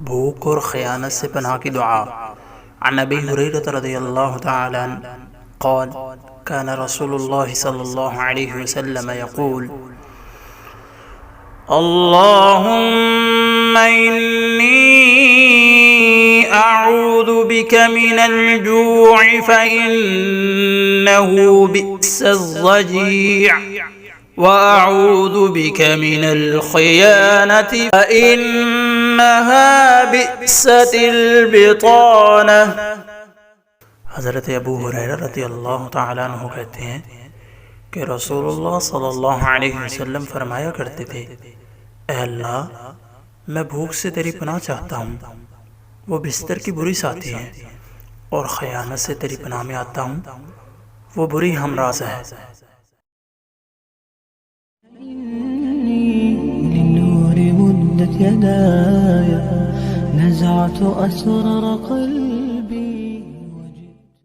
بھوک اور خیانت سے پناہ کی دعا۔ عن ابی ہریرہ رضی اللہ تعالی عنہ قال كان رسول الله صلی اللہ علیہ وسلم يقول اللهم إني أعوذ بك من الجوع فإنه بئس الضجيع وأعوذ بك من الخيانة فإنها بئست البطانة۔ حضرت ابو ہریرہ رضی اللہ تعالیٰ عنہ کہتے ہیں کہ رسول اللہ صلی اللہ علیہ وسلم فرمایا کرتے تھے، اے اللہ میں بھوک سے تیری پناہ چاہتا ہوں، وہ بستر کی بری ساتھی ہے، اور خیانت سے تیری پناہ میں آتا ہوں، وہ بری ہمراز ہے۔ للنور مدت يداي نزعت أسرار قلبي